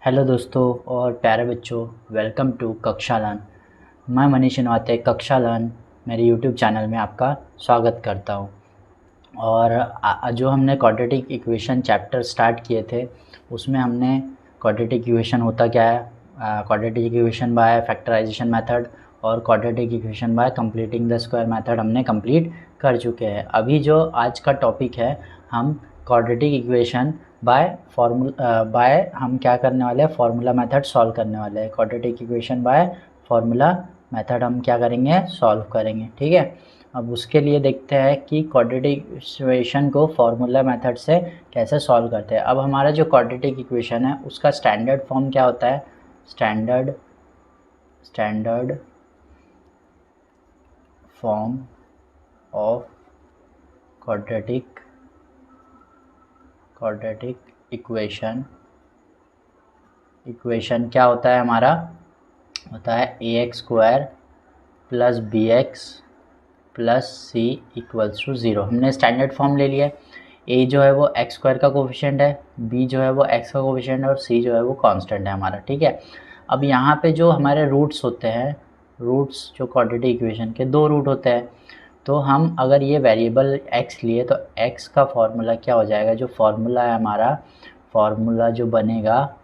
Hello दोस्तों और प्यारे बच्चों, वेलकम टू कक्षा लर्न। मैं मनीष नवाते कक्षा लर्न मेरे यूट्यूब चैनल में आपका स्वागत करता हूं। और जो हमने क्वाड्रेटिक इक्वेशन चैप्टर स्टार्ट किए थे उसमें हमने क्वाड्रेटिक इक्वेशन होता क्या है, quadratic equation by factorisation method और quadratic equation by completing the square method हमने कंप्लीट कर चुके हैं। अभी जो आज का टॉपिक है, हम क्वाड्रेटिक इक्वेशन बाय हम क्या करने वाले हैं, फार्मूला मेथड सॉल्व करने वाले हैं। Quadratic equation bye formula method हम क्या करेंगे, सॉल्व करेंगे। ठीक है, अब उसके लिए देखते हैं कि क्वाड्रेटिक इक्वेशन को फार्मूला मेथड से कैसे सॉल्व करते हैं। अब हमारा जो क्वाड्रेटिक इक्वेशन है उसका स्टैंडर्ड फॉर्म क्या होता है, standard form of quadratic equation क्या होता है, हमारा होता है ax² plus bx plus C equals to 0। हमने स्टैंडर्ड फॉर्म ले लिया है। a जो है वो x² का कोफिशिएंट है, b जो है वो x का कोफिशिएंट है और c जो है वो कांस्टेंट है हमारा। ठीक है, अब यहाँ पे जो हमारे रूट्स होते हैं, रूट्स जो क्वाड्रेटिक इक्वेशन के दो रूट होते हैं, तो हम अगर ये वेरिएबल x लिए तो x का फॉर्मूला क्या हो जाएगा, जो फॉर्मूला है हमारा, फॉर्मूला जो बनेगा,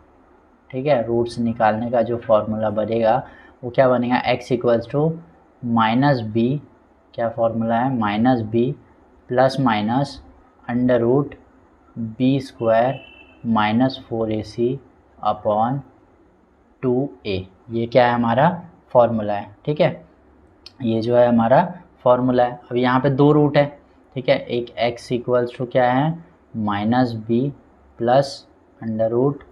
ठीक है, रूट्स निकालने का जो फॉर्मूला बनेगा वो क्या बनेगा, x equals to minus B, क्या फॉर्मूला है, minus B plus minus under root b² minus 4ac upon 2a। ये क्या है, हमारा फॉर्मूला है। ठीक है, ये जो है हमारा फॉर्मूला है। अब यहाँ पे दो रूट है, ठीक है, एक x इक्वल्स टू क्या है, minus B plus under root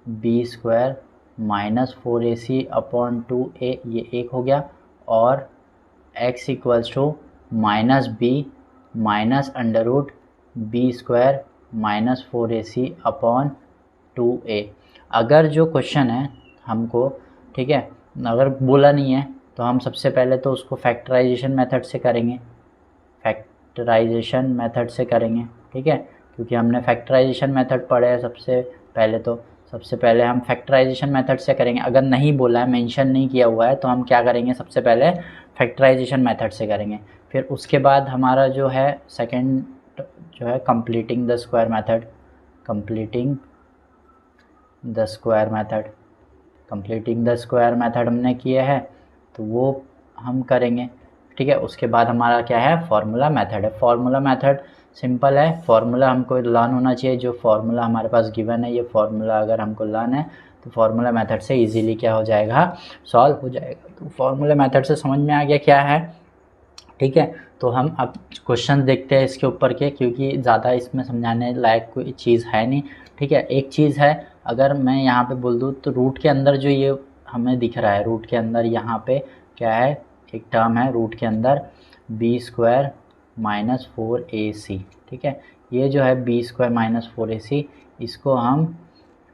b² minus 4ac upon 2a, ये एक हो गया, और x equals to minus B minus under root b² minus 4ac upon 2a। अगर जो क्वेश्चन है हमको, ठीक है, अगर बोला नहीं है तो हम सबसे पहले तो उसको फैक्टराइजेशन मेथड से करेंगे, फैक्टराइजेशन मेथड से करेंगे। ठीक है, क्योंकि हमने फैक्टराइजेशन मेथड पढ़े हैं सबसे पहले, तो सबसे पहले हम फैक्टराइजेशन मेथड से करेंगे। अगर नहीं बोला है, मेंशन नहीं किया हुआ है, तो हम क्या करेंगे, सबसे पहले फैक्टराइजेशन मेथड से करेंगे। फिर उसके बाद हमारा जो है सेकंड जो है completing the square method, completing the square method हमने किया है तो वो हम करेंगे। ठीक है, उसके बाद हमारा क्या है, फार्मूला मेथड है। फार्मूला मेथड सिंपल है, फार्मूला हमको लर्न होना चाहिए। जो फार्मूला हमारे पास गिवन है, ये फार्मूला अगर हमको लर्न है तो फार्मूला मेथड से इजीली क्या हो जाएगा, सॉल्व हो जाएगा। तो फार्मूला मेथड से समझ में आ गया क्या है। ठीक है, तो हम अब क्वेश्चन देखते हैं इसके ऊपर के, क्योंकि ज़्यादा इसमें समझाने लायक कोई चीज़ है नहीं। ठीक है, एक चीज़ है, अगर मैं यहाँ पे बोल दूँ तो रूट के अंदर जो ये हमें दिख रहा है, रूट के अंदर यहाँ पे क्या है, एक टर्म है रूट के अंदर b² माइनस 4ac। ठीक है, ये जो है b² माइनस 4ac, इसको हम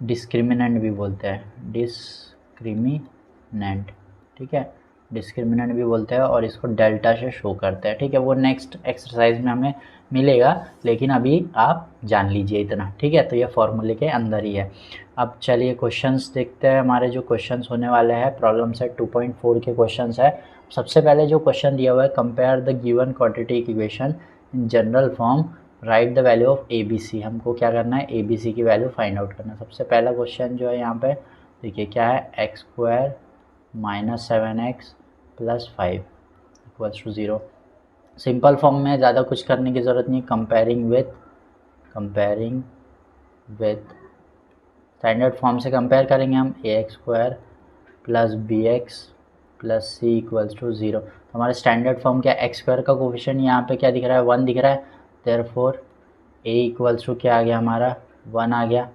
डिस्क्रिमिनेंट भी बोलते हैं, डिस्क्रिमिनेंट। ठीक है, डिस्क्रिमिनेंट भी बोलते हैं, और इसको डेल्टा से शो करते हैं। ठीक है, वो नेक्स्ट एक्सरसाइज में हमें मिलेगा, लेकिन अभी आप जान लीजिए इतना। ठीक है, तो ये फॉर्मूले के अंदर ही है। अब चलिए क्वेश्चंस देखते हैं। हमारे जो क्वेश्चंस होने वाले हैं, प्रॉब्लम सेट 2.4 के क्वेश्चंस है। सबसे पहले जो क्वेश्चन दिया हुआ है, compare the given quadratic equation in general form, right the value of ABC। हमको क्या करना है, ABC की वैल्यू फाइंड आउट करना है। सबसे पहला क्वेश्चन जो है यहाँ पे देखिए क्या है, x² minus 7x plus 5 equals to 0। Simple form में ज़्यादा कुछ करने की ज़रूरत नहीं। कंपेयरिंग विथ स्टैंडर्ड फॉर्म से कंपेयर करेंगे हम, ax² plus bx plus c equals to 0। तो हमारा स्टैंडर्ड फॉर्म क्या है, x² का कोफिशिएंट यहाँ पे क्या दिख रहा है, 1 दिख रहा है, देयरफॉर a इक्वल्स टू क्या आ गया हमारा, 1 आ गया।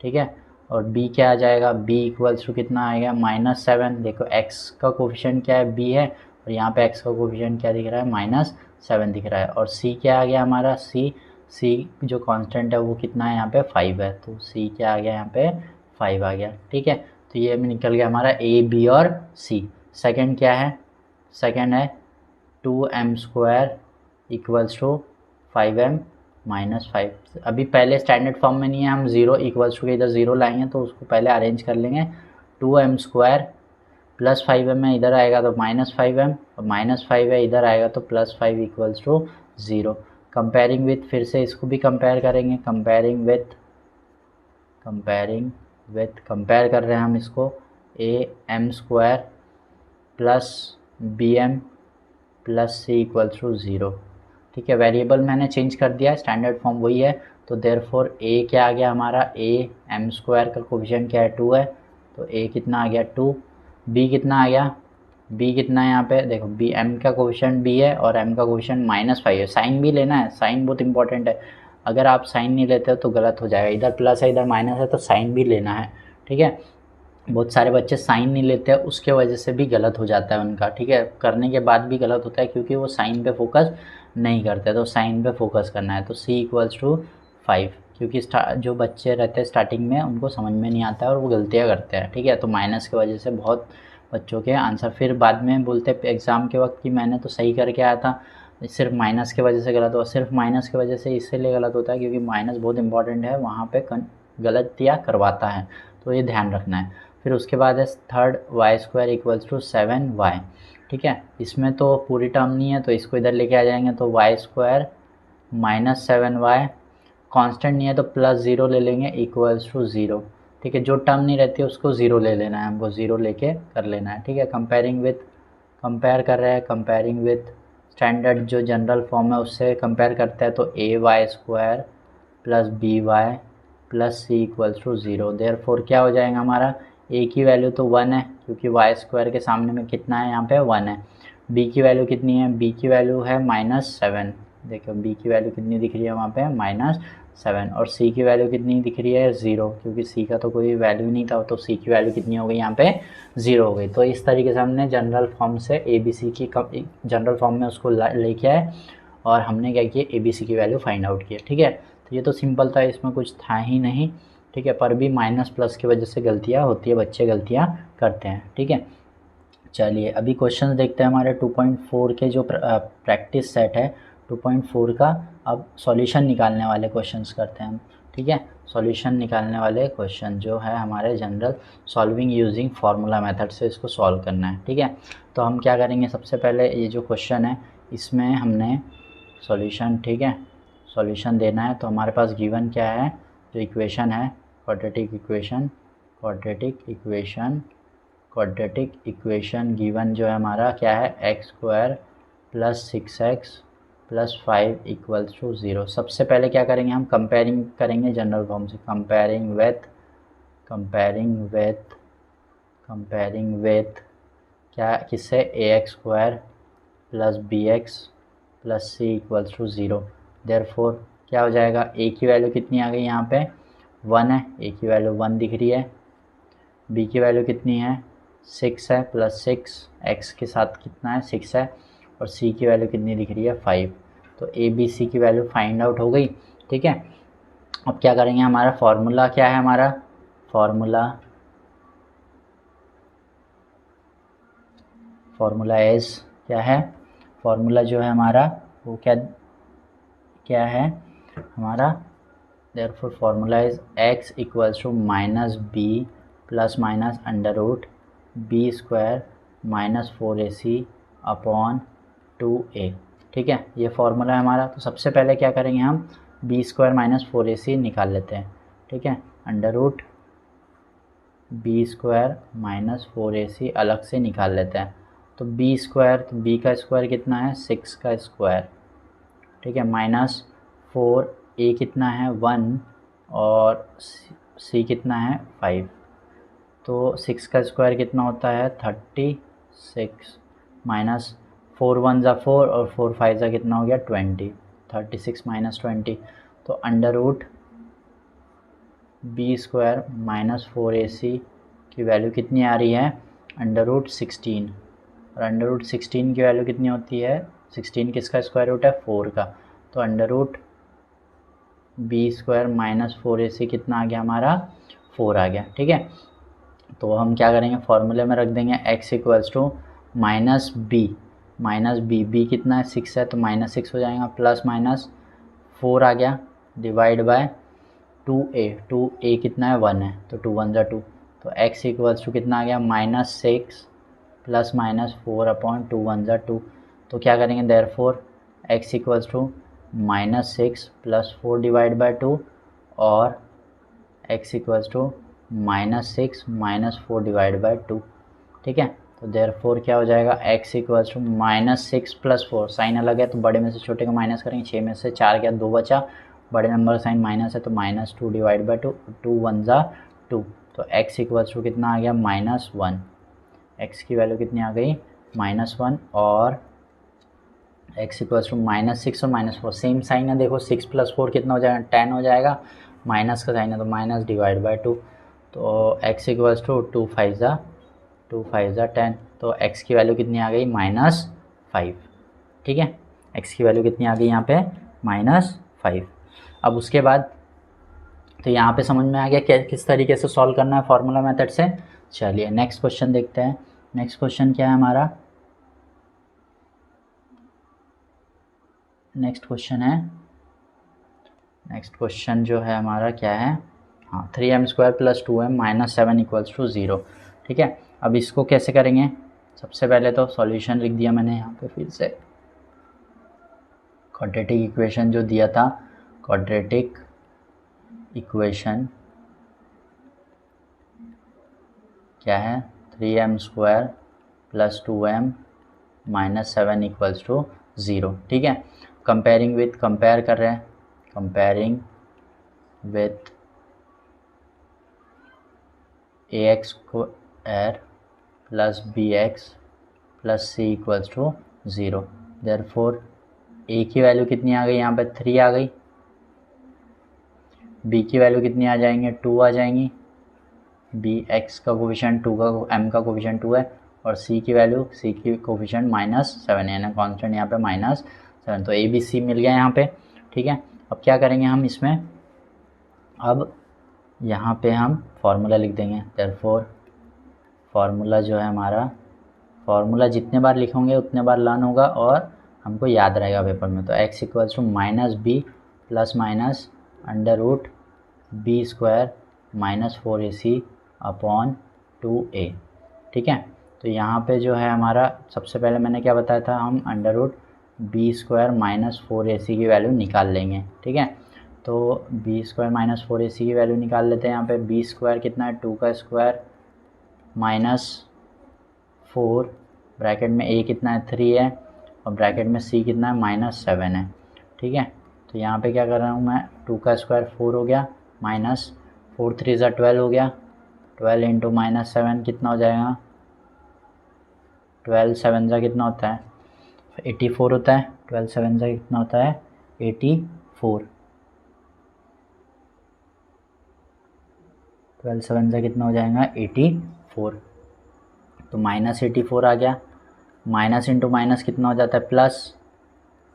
ठीक है, और b क्या आ जाएगा, b इक्वल्स टू कितना आएगा, माइनस 7। देखो x का कोफिशिएंट क्या है, b है, और यहाँ पे x का कोफिशिएंट क्या दिख रहा है, माइनस 7 दिख रहा है। और c क्या आ गया हमारा, c जो कांस्टेंट है वो कितना है यहाँ पे, 5 है, तो c क्या आ गया यहाँ पे, 5 आ गया। ठीक है, तो ये निकल गया हमारा a, b और c। सेकंड क्या है, सेकंड है 2m² इक्वल्स टू 5m -5। अभी पहले स्टैंडर्ड फॉर्म में नहीं है, हम 0 इक्वल्स टू के इधर 0 लाएंगे तो उसको पहले अरेंज कर लेंगे। 2m² प्लस 5m है, इधर आएगा तो -5m, और -5 है इधर आएगा तो +5 इक्वल्स टू 0। कंपेयरिंग विथ, फिर से इसको भी कंपेयर करेंगे, कंपेयर कर रहे हैं हम इसको, am² plus bm plus c equals to 0। ठीक है, वेरिएबल मैंने चेंज कर दिया है, स्टैंडर्ड फॉर्म वही है, तो देयरफॉर a क्या आ गया हमारा, am² का कोफिशिएंट क्या है, 2 है, तो a कितना आ गया 2। b कितना आ गया, b कितना है यहाँ पे देखो, b m का कोफिशिएंट b है और m का कोफिशिएंट -5 है। साइन भी लेना है, साइन बहुत इंपॉर्टेंट है, अगर आप साइन नहीं लेते हो तो गलत हो जाएगा, इधर प्लस है इधर माइनस है तो साइन भी लेना है। ठीक है, बहुत सारे बच्चे साइन नहीं लेते हैं, उसके वजह से भी गलत हो जाता है उनका। ठीक है, करने के बाद भी गलत होता है क्योंकि वो साइन पे फोकस नहीं करते, तो साइन पे फोकस करना है। तो c इक्वल्स टू 5, क्योंकि जो बच्चे रहते हैं स्टार्टिंग में उनको समझ में नहीं आता है और वो गलतियाँ करते हैं। ठीक है, तो माइनस की वजह से बहुत बच्चों के आंसर फिर बाद में बोलते एग्ज़ाम के वक्त कि मैंने तो सही करके आया था, सिर्फ माइनस की वजह से गलत हुआ। सिर्फ माइनस की वजह से इसलिए गलत होता है क्योंकि माइनस बहुत इंपॉर्टेंट है, वहाँ पे गलतियाँ करवाता है, तो ये ध्यान रखना है। फिर उसके बाद है third, y² equals to 7y। ठीक है, इसमें तो पूरी टर्म नहीं है तो इसको इधर लेके आ जाएंगे, तो y² माइनस 7y, कांस्टेंट नहीं है तो +0 ले लेंगे इक्वल्स टू 0। ठीक है, जो टर्म नहीं रहती है उसको 0 ले लेना है, हमको 0 लेके कर लेना है। ठीक है, कंपेयर कर रहे हैं, कंपेयरिंग विथ स्टैंडर्ड जो जनरल फॉर्म है उससे कंपेयर करते हैं, तो ay² plus by plus c equals to 0। Therefore क्या हो जाएगा हमारा, a की वैल्यू तो 1 है क्योंकि y² के सामने में कितना है, यहाँ पे 1 है। b की वैल्यू कितनी है, b की वैल्यू है -7, देखो b की वैल्यू कितनी दिख रही है वहाँ पे, -7, और c की वैल्यू कितनी दिख रही है, 0, क्योंकि c का तो कोई वैल्यू नहीं था, तो c की वैल्यू कितनी हो गई यहाँ पे, 0 हो गई। तो इस तरीके से हमने जनरल फॉर्म से ABC की जनरल फॉर्म में उसको लेके आए और हमने क्या किया, ABC की वैल्यू फाइंड आउट किया। ठीक है, तो ये तो सिंपल था, इसमें कुछ था ही नहीं। ठीक है, पर भी माइनस प्लस की वजह से गलतियाँ होती है, बच्चे गलतियाँ करते हैं। ठीक है, चलिए अभी क्वेश्चन देखते हैं हमारे 2.4 के जो प्रैक्टिस सेट है 2.4 का। अब सॉल्यूशन निकालने वाले क्वेश्चंस करते हैं हम। ठीक है, सॉल्यूशन निकालने वाले क्वेश्चन जो है हमारे general solving using formula method से इसको सॉल्व करना है। ठीक है, तो हम क्या करेंगे, सबसे पहले ये जो क्वेश्चन है इसमें हमने सॉल्यूशन, ठीक है, सॉल्यूशन देना है। तो हमारे पास गिवन क्या है, जो इक्वेशन है क्वाड्रेटिक इक्वेशन गिवन जो है हमारा क्या है, x² plus 6x plus 5 equals to 0। सबसे पहले क्या करेंगे, हम कंपेयरिंग करेंगे जनरल फॉर्म से, कंपेयरिंग विथ क्या, किससे, ax² plus bx plus c equals to 0। Therefore क्या हो जाएगा, a की वैल्यू कितनी आ गई यहाँ पे, 1 है, a की वैल्यू 1 दिख रही है, b की वैल्यू कितनी है, 6 है, प्लस 6 x के साथ कितना है, 6 है, और c की वैल्यू कितनी दिख रही है, 5। तो a b c की वैल्यू फाइंड आउट हो गई। ठीक है, अब क्या करेंगे, हमारा फॉर्मूला क्या है, हमारा फॉर्मूला इज क्या है, फॉर्मूला जो है हमारा वो क्या है हमारा, therefore formula is x equals to -b plus minus √b² minus 4ac upon 2a। ठीक है, ये फॉर्मूला है हमारा। तो सबसे पहले क्या करेंगे, हम b² माइनस 4ac निकाल लेते हैं। ठीक है, √b² माइनस 4ac अलग से निकाल लेते हैं। तो b² तो b का स्क्वायर कितना है, 6 का स्क्वायर। ठीक है, माइनस 4a कितना है, 1, और c कितना है, 5। तो 6 का स्क्वायर कितना होता है, 36, माइनस 4 1 ज़ा 4 और 4 5 ज़ा कितना हो गया, 20, 36 माइनस 20। तो √b² माइनस 4ac की वैल्यू कितनी आ रही है, √16, और √16 की वैल्यू कितनी होती है, 16 किसका स्क्वायर रूट है, 4 का। तो √b² माइनस 4ac कितना आ गया हमारा, 4 आ गया। ठीक है, तो हम क्या करेंगे, फॉर्मूले में रख देंगे x equals to -b, b कितना है, 6 है, तो -6 हो जाएगा, प्लस माइनस 4 आ गया डिवाइड बाय 2a कितना है 1 है तो 2 1 2 तो x इक्वल्स टू कितना आ गया -6 प्लस माइनस 4 अपॉन 2 1 2 तो क्या करेंगे therefore x equals to -6 plus 4 divide by 2 और x equals to -6 minus 4 divide by 2 ठीक है। तो देयरफॉर क्या हो जाएगा x equals to -6 plus 4 sign अलग है तो बड़े में से छोटे को माइनस करेंगे 6 में से 4 गया 2 बचा बड़े नंबर का साइन माइनस है तो -2 डिवाइड बाय 2 2 1 2 तो x इक्वल्स टू कितना आ गया -1 x की वैल्यू कितनी आ गई -1 और x इक्वल्स टू -6 और -4 सेम साइन है देखो 6 प्लस 4 कितना हो जाएगा 10 हो जाएगा माइनस का साइन है तो माइनस डिवाइड बाय 2 तो x इक्वल्स टू 2 5 10 तो x की वैल्यू कितनी आ गई -5 ठीक है। x की वैल्यू कितनी आ गई यहाँ पे -5। अब उसके बाद तो यहाँ पे समझ में आ गया कि किस तरीके से सॉल्व करना है फॉर्मूला मेथड से। चलिए नेक्स्ट क्वेश्चन देखते हैं। नेक्स्ट क्वेश्चन क्या है हमारा नेक्स्ट क्वेश्चन जो है हमारा क्या है हाँ 3m² plus 2m -7 equals to 0 ठीक है। अब इसको कैसे करेंगे सबसे पहले तो सॉल्यूशन लिख दिया मैंने यहाँ पे फिर से क्वाड्रेटिक इक्वेशन जो दिया था क्वाड्रेटिक इक्वेशन क्या है 3m² plus 2m -7 equals to 0 ठीक है। कंपेयरिंग विथ कंपेयर कर रहे हैं comparing with ax² plus bx plus c equals to 0 therefore a की वैल्यू कितनी आ गई यहाँ पे 3 आ गई b की वैल्यू कितनी आ जाएंगे 2 आ जाएंगी bx का कोफिशिएंट 2 का m का कोफिशिएंट 2 है और c की वैल्यू c की कोफिशिएंट -7 है ना कांस्टेंट यहाँ पे -7 तो a b c मिल गया यहाँ पे ठीक है। अब क्या करेंगे हम इसमें अब यहाँ पे हम फार्मूला लिख देंगे देयरफॉर फार्मूला जो है हमारा फार्मूला जितने बार लिखोगे उतने बार लर्न होगा और हमको याद रहेगा पेपर में। तो x equals to -b plus minus √b² -4ac upon 2a ठीक है। तो यहाँ पे जो है हमारा सबसे पहले मैंने क्या बताया था हम √b² -4ac की वैल्यू निकाल लेंगे ठीक है। तो b² -4ac की वैल्यू निकाल लेते हैं। यहाँ पे b² कितना है 2 का स्क्वायर -4 ब्रैकेट में a कितना है 3 है और ब्रैकेट में c कितना है -7 है ठीक है। तो यहाँ पे क्या कर रहा हूँ मैं 2 का स्क्वायर 4 हो गया -4 3 12 हो गया 12 इंटू -7 कितना हो जाएगा 12 7 जा कितना होता है 84 होता है 12 7 जा कितना होता है 84 12 7 जा कितना हो जाएगा 84 तो -84 आ गया माइनस इंटू माइनस कितना हो जाता है प्लस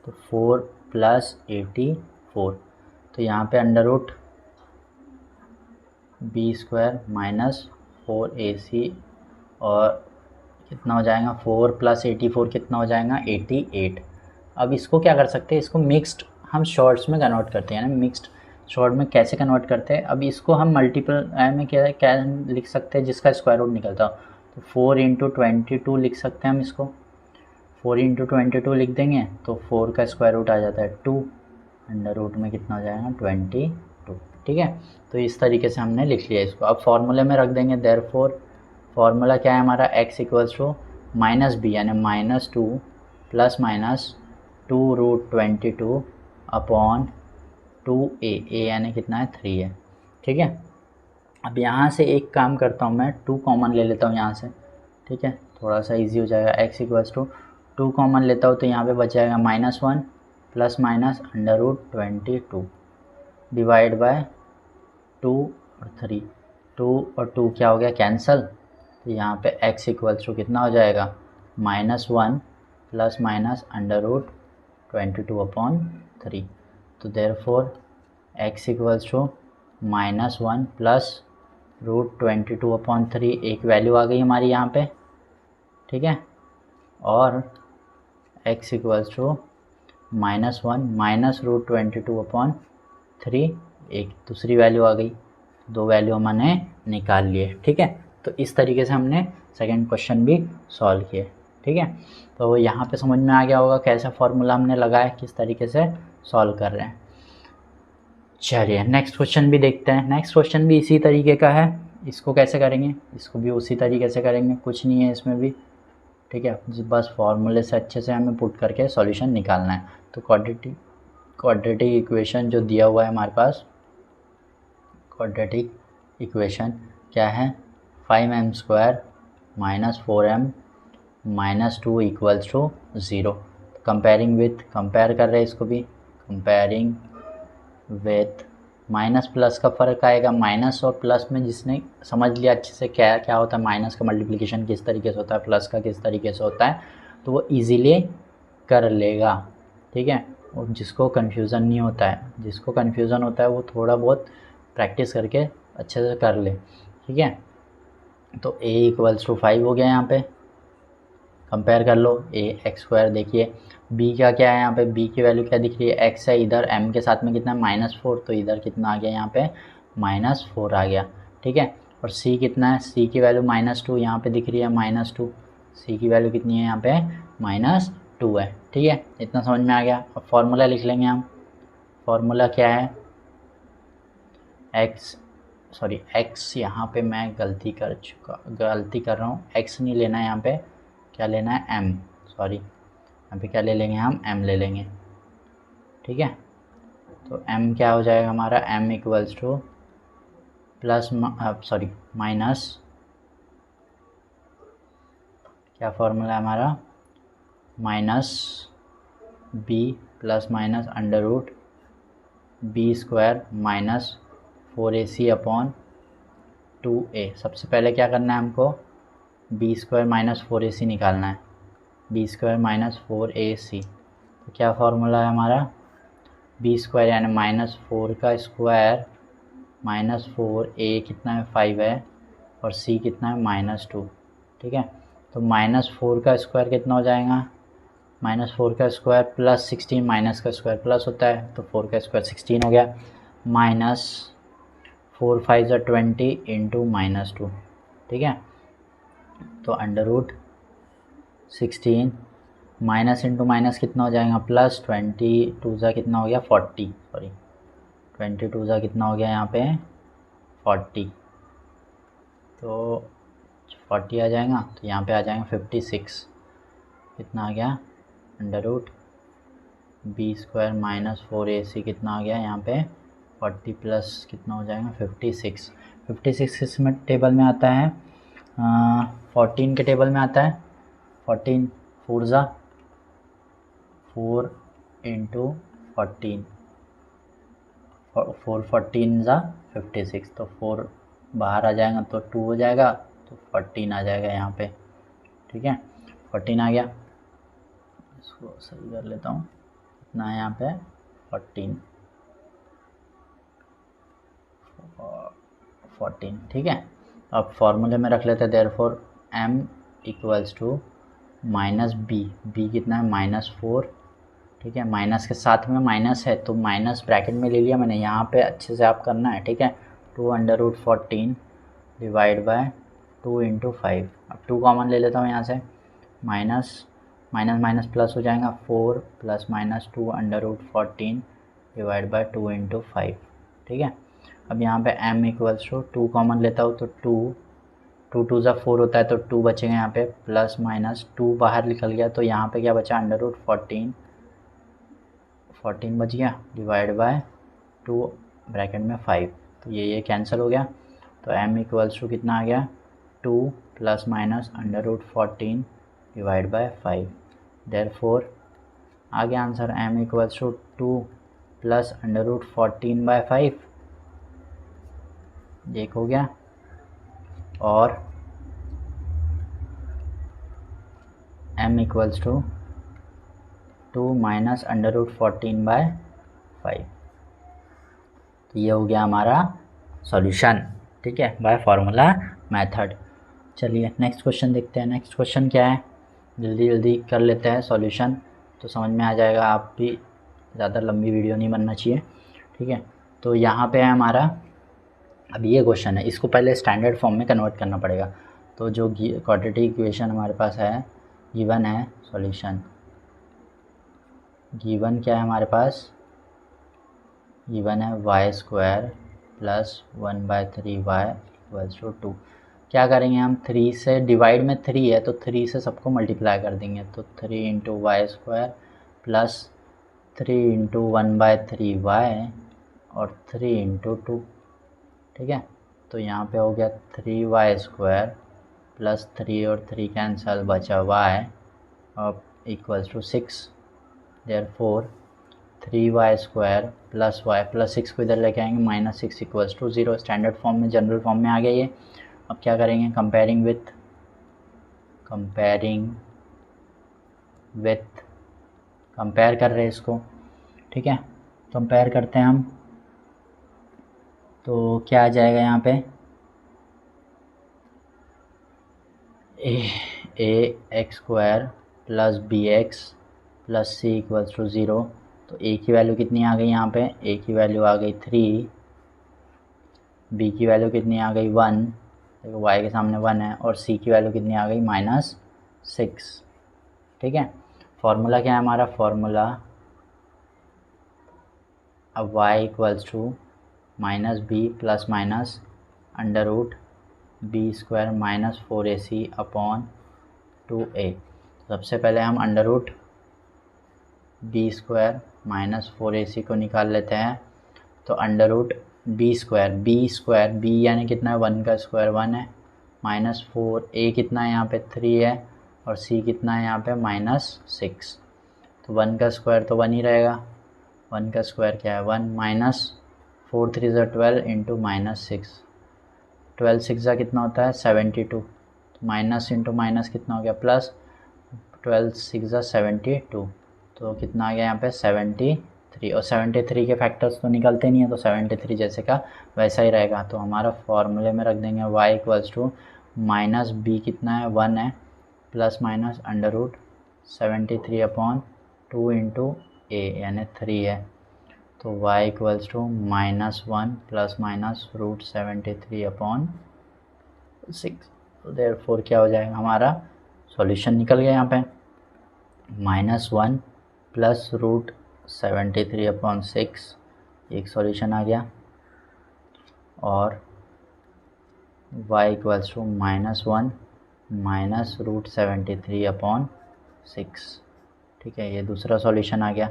तो 4 प्लस 84 तो यहाँ पे √b² -4ac और कितना हो जाएगा 4 प्लस 84 कितना हो जाएगा 88। अब इसको क्या कर सकते हैं इसको मिक्स्ड हम शॉर्ट्स में कन्वर्ट करते हैं ना मिक्स्ड शॉर्ट में कैसे कन्वर्ट करते हैं। अब इसको हम मल्टीपल में क्या लिख सकते हैं जिसका स्क्वायर रूट निकलता हो तो 4 इंटू 22 लिख सकते हैं हम इसको 4 इंटू 22 लिख देंगे तो 4 का स्क्वायर रूट आ जाता है 2 अंडर रूट में कितना हो जाएगा 22 ठीक है। तो इस तरीके से हमने लिख लिया इसको। अब फॉर्मूले में रख देंगे देयरफॉर फार्मूला क्या है हमारा x इक्वल्स टू -b यानी -2 प्लस माइनस 2√22 अपॉन 2a यानी कितना है 3 है ठीक है। अब यहाँ से एक काम करता हूँ मैं 2 कॉमन ले लेता हूँ यहाँ से ठीक है थोड़ा सा इजी हो जाएगा। x इक्वल्स टू 2 कॉमन लेता हूँ तो यहाँ पे बच जाएगा -1 प्लस माइनस √22 डिवाइड बाय 2 और 3 2 और 2 क्या हो गया कैंसल तो यहाँ पे x इक्वल्स टू कितना हो जाएगा -1 प्लस माइनस √22 अपॉन 3 तो therefore x equals to -1 plus √22 upon 3 एक वैल्यू आ गई हमारी यहाँ पे ठीक है और x इक्वल्स टू -1 माइनस √22/3, एक दूसरी वैल्यू आ गई, दो वैल्यू हमने निकाल लिए। ठीक है, तो इस तरीके से हमने सेकंड क्वेश्चन भी सॉल्व किए। ठीक है, तो यहाँ पे समझ में आ गया होगा कैसा फॉर्मूला हमने लगाया, किस तरीके से सॉल्व कर रहे हैं। चलिए नेक्स्ट क्वेश्चन भी देखते हैं। नेक्स्ट क्वेश्चन भी इसी तरीके का है। इसको कैसे करेंगे, इसको भी उसी तरीके से करेंगे, कुछ नहीं है इसमें भी। ठीक है, बस फॉर्मूले से अच्छे से हमें पुट करके सॉल्यूशन निकालना है। तो क्वाड्रेटिक इक्वेशन जो दिया हुआ है हमारे पास, क्वाड्रेटिक इक्वेशन क्या है, 5m² - 4m - 2 = 0। Comparing with, compare कर रहे हैं इसको भी, कंपेयरिंग विथ, माइनस प्लस का फ़र्क आएगा। माइनस और प्लस में जिसने समझ लिया अच्छे से क्या क्या होता है, माइनस का मल्टीप्लिकेशन किस तरीके से होता है, प्लस का किस तरीके से होता है, तो वो इजीली कर लेगा। ठीक है, और जिसको कन्फ्यूज़न नहीं होता है, जिसको कन्फ्यूज़न होता है वो थोड़ा बहुत प्रैक्टिस करके अच्छे से कर ले। ठीक है, तो a = 5 हो गया यहाँ पे, कंपेयर कर लो। ax², देखिए b का क्या है यहाँ पे, b की वैल्यू क्या दिख रही है, x है, इधर m के साथ में कितना है -4, तो इधर कितना आ गया यहाँ पे -4 आ गया। ठीक है, और c कितना है, c की वैल्यू -2 यहाँ पे दिख रही है, -2, c की वैल्यू कितनी है यहाँ पे -2 है। ठीक है, इतना समझ में आ गया। अब फॉर्मूला लिख लेंगे हम। फॉर्मूला क्या है, x यहाँ पे मैं गलती कर रहा हूँ, x नहीं लेना है यहाँ पे, क्या लेना है m, यहाँ पे क्या ले लेंगे हम, m ले लेंगे। ठीक है, तो m क्या हो जाएगा हमारा, m = माइनस, क्या फॉर्मूला है हमारा, -b ± √b² - 4ac/2a। सबसे पहले क्या करना है हमको, b² - 4ac निकालना है, b² - 4ac। तो क्या फार्मूला है हमारा, b² यानी -4 का स्क्वायर -4a कितना है 5 है, और c कितना है -2। ठीक है, तो -4 का स्क्वायर कितना हो जाएगा, -4 का स्क्वायर प्लस 16, माइनस का स्क्वायर प्लस होता है, तो 4 का स्क्वायर 16 हो गया, -4 × 5 = 20 इंटू -2। ठीक है, तो √16 माइनस इंटू माइनस कितना हो जाएगा, प्लस 22 कितना हो गया 40, 22 कितना हो गया यहाँ पे 40, तो 40 आ जाएगा, तो यहाँ पे आ जाएगा 56, कितना आ गया √b² - 4ac कितना आ गया यहाँ पे 40 प्लस कितना हो जाएगा 56। 56 किस में टेबल में आता है, 14 के टेबल में आता है। 14 4 4 इंटू 14, 4 14 56, तो 4 बाहर आ जाएगा तो 2 हो जाएगा, तो 14 आ जाएगा यहाँ पे। ठीक है, 14 आ गया, इसको सही कर लेता हूँ, कितना है यहाँ पे 14। ठीक है, अब फॉर्मूले में रख लेते हैं, देयरफॉर m = -b कितना है -4। ठीक है, माइनस के साथ में माइनस है तो माइनस ब्रैकेट में ले लिया मैंने, यहाँ पे अच्छे से आप करना है। ठीक है, 2√14 डिवाइड बाय 2 × 5। अब 2 कॉमन ले लेता हूँ यहाँ से, माइनस माइनस प्लस हो जाएगा, 4 + -2√14 डिवाइड बाय 2 × 5। ठीक है, अब यहाँ पे m = 2 कॉमन लेता हूँ, तो 2 2 4 होता है, तो 2 बचेगा यहाँ पे, प्लस माइनस 2 बाहर निकल गया, तो यहाँ पे क्या बचा √14 बच गया, डिवाइड बाय 2 ब्रैकेट में 5, तो ये कैंसिल हो गया। तो m = कितना आ गया 2 ± √14 डिवाइड बाय 5, देयरफॉर आ गया आंसर m = 2 + √14/5, एक हो गया, और m = 2 - √14/5, तो ये हो गया हमारा सॉल्यूशन। ठीक है, बाय फार्मूला मेथड। चलिए नेक्स्ट क्वेश्चन देखते हैं। नेक्स्ट क्वेश्चन क्या है, जल्दी जल्दी कर लेते हैं सॉल्यूशन। तो समझ में आ जाएगा, आप भी ज़्यादा लंबी वीडियो नहीं बनना चाहिए, ठीक है। तो यहाँ पे है हमारा, अब ये क्वेश्चन है, इसको पहले स्टैंडर्ड फॉर्म में कन्वर्ट करना पड़ेगा। तो जो क्वाड्रेटिक इक्वेशन हमारे पास है, गिवन है सॉल्यूशन, गिवन क्या है हमारे पास, गिवन है Y square plus 1/3y equals to 2। क्या करेंगे हम, 3 से डिवाइड में 3 है तो 3 से सबको मल्टीप्लाई कर देंगे, तो 3 into Y square plus 3 into 1/3y और 3 इंटू 2, ठीक है। तो यहाँ पे हो गया 3y स्क्वायर प्लस 3 और 3 कैंसल, बचा y और equals to 6। Therefore 3y square plus y plus 6 को इधर लेके आएंगे, -6 इक्वल्स टू 0। स्टैंडर्ड फॉर्म में, जनरल फॉर्म में आ गया ये। अब क्या करेंगे, कंपेयरिंग विथ कंपेयर कर रहे हैं इसको, ठीक है। कंपेयर करते हैं हम, तो क्या आ जाएगा यहाँ पे, a x square plus b x plus C equals to 0। तो ए की वैल्यू कितनी आ गई यहाँ पे, ए की वैल्यू आ गई 3, बी की वैल्यू कितनी आ गई 1, देखो y के सामने 1 है, और c की वैल्यू कितनी आ गई -6, ठीक है। फॉर्मूला क्या है हमारा, फॉर्मूला अब y equals to -b plus minus under root B square -4ac upon 2a। सबसे पहले हम under root B square -4ac को निकाल लेते हैं। तो under root B square B यानी कितना है, 1 का स्क्वायर 1 है, -4a कितना है यहाँ पे 3 है, और c कितना है यहाँ पे -6। तो 1 का स्क्वायर तो 1 ही रहेगा, 1 का स्क्वायर क्या है 1, -4 3 12 इंटू -6, 12 6 कितना होता है 72, तो माइनस इंटू माइनस कितना हो गया प्लस, 12 6 72, तो कितना आ गया यहाँ पे 73, और 73 के फैक्टर्स तो निकलते नहीं है, तो 73 जैसे का वैसा ही रहेगा। तो हमारा फॉर्मूले में रख देंगे y इक्वल्स टू -b कितना है 1 है, plus minus under root 73 upon 2 into a यानी 3 है। तो y equals to -1 plus minus root 73 upon 6। तो देयरफॉर क्या हो जाएगा, हमारा सॉल्यूशन निकल गया यहाँ पे, -1 प्लस रूट 73 अपॉन 6 एक सॉल्यूशन आ गया, और y equals to -1 minus root 73 upon 6, ठीक है, ये दूसरा सॉल्यूशन आ गया।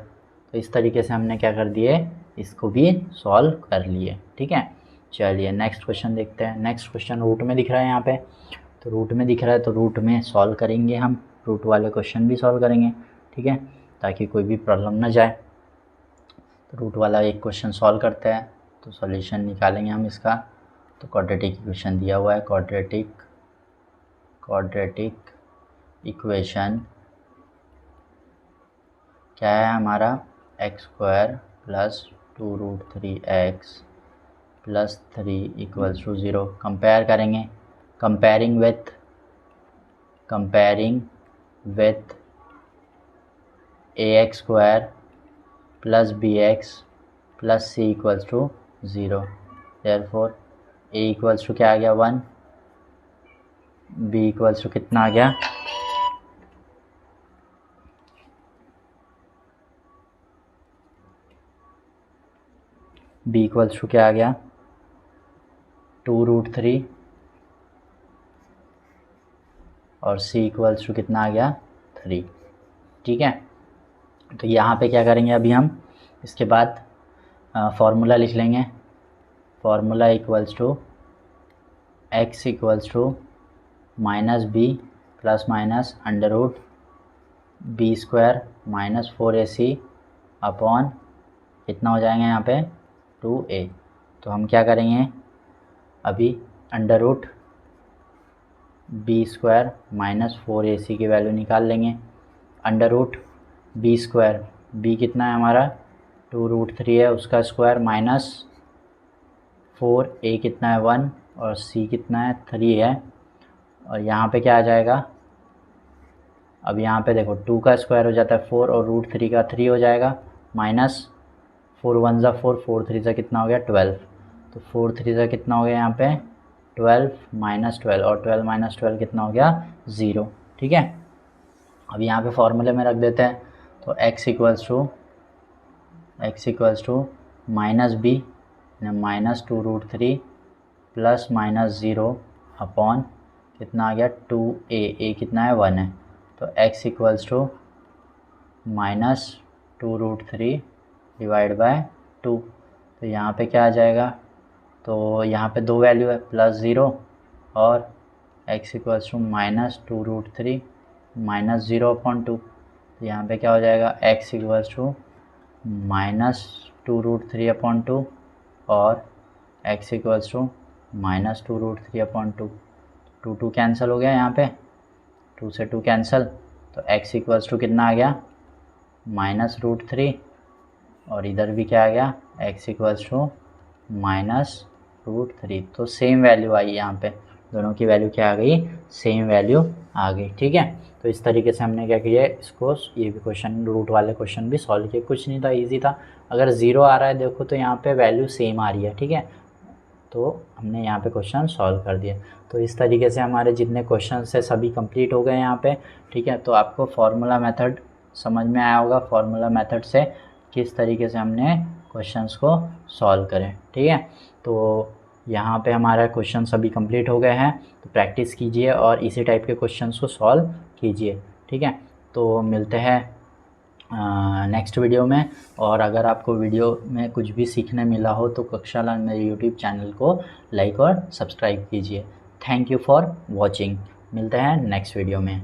तो इस तरीके से हमने क्या कर दिए, इसको भी सॉल्व कर लिए, ठीक है। चलिए नेक्स्ट क्वेश्चन देखते हैं। नेक्स्ट क्वेश्चन रूट में दिख रहा है यहाँ पे, तो रूट में दिख रहा है तो रूट में सॉल्व करेंगे हम, रूट वाले क्वेश्चन भी सॉल्व करेंगे, ठीक है, ताकि कोई भी प्रॉब्लम ना जाए। तो रूट वाला एक क्वेश्चन सॉल्व करते हैं, तो सॉल्यूशन निकालेंगे हम इसका। तो क्वाड्रेटिक इक्वेशन दिया हुआ है, क्वाड्रेटिक इक्वेशन क्या है हमारा, x square plus 2√3x plus 3 equals to 0। Compare करेंगे, comparing with ax square plus bx plus c equals to 0। Therefore a equals to क्या आ गया 1, b इक्वल्स टू कितना आ गया, b इक्वल्स टू क्या आ गया 2√3, और c इक्वल्स टू कितना आ गया 3, ठीक है। तो यहाँ पे क्या करेंगे अभी हम, इसके बाद फार्मूला लिख लेंगे, formula equals to x equals to -b plus minus under root B square -4ac upon कितना हो जाएंगे यहाँ पे 2a। तो हम क्या करेंगे अभी, under root B square -4ac की वैल्यू निकाल लेंगे, under root B square, B कितना है हमारा 2√3 है, उसका स्क्वायर -4, a कितना है 1 और c कितना है 3 है, और यहाँ पे क्या आ जाएगा अब यहाँ पे देखो 2 का स्क्वायर हो जाता है 4 और रूट 3 का 3 हो जाएगा, माइनस 4 1 ज़ा 4, 4 3 ज़ा कितना हो गया 12, तो 4 3 ज़ा कितना हो गया यहाँ पे 12 माइनस 12, और 12 माइनस 12 कितना हो गया 0। ठीक है, अब यहाँ पे फॉर्मूले में रख देते हैं, तो x equals to minus B minus 2 root 3 plus minus 0 upon कितना आ गया 2a कितना है 1 है, तो x equals to minus 2 root 3 divide by 2, तो यहाँ पे क्या आ जाएगा, तो यहाँ पे दो वैल्यू है +0 और x equals to minus 2 root 3 minus 0 upon 2, तो यहाँ पे क्या हो जाएगा x equals to minus 2 root 3 upon 2 और x equals to minus 2 root 3 upon 2, 2 cancel हो गया यहाँ पे, 2 से 2 कैंसिल, तो x इक्वल्स टू कितना आ गया माइनस रूट 3 और इधर भी क्या आ गया x equals to minus root 3, तो सेम वैल्यू आई यहाँ पे, दोनों की वैल्यू क्या आ गई सेम वैल्यू आ गई। ठीक है, तो इस तरीके से हमने क्या किया इसको, ये भी क्वेश्चन रूट वाले क्वेश्चन भी सॉल्व किए, कुछ नहीं था इजी था। अगर 0 आ रहा है देखो तो यहाँ पे वैल्यू सेम आ रही है। ठीक है, तो हमने यहाँ पे क्वेश्चन सॉल्व कर दिए। तो इस तरीके से हमारे जितने क्वेश्चन है सभी कंप्लीट हो गए यहाँ पे। ठीक है, तो आपको फार्मूला मेथड समझ में आया होगा, फार्मूला मेथड से किस तरीके से हमने क्वेश्चंस को सॉल्व करें। ठीक है, तो यहाँ पे हमारा क्वेश्चन सभी कंप्लीट हो गए हैं, तो प्रैक्टिस कीजिए और इसी टाइप के क्वेश्चंस को सॉल्व कीजिए। ठीक है, तो मिलते हैं नेक्स्ट वीडियो में, और अगर आपको वीडियो में कुछ भी सीखने मिला हो तो कक्षाला मेरे यूट्यूब चैनल को लाइक और सब्सक्राइब कीजिए। थैंक यू फॉर वॉचिंग, मिलते हैं नेक्स्ट वीडियो में।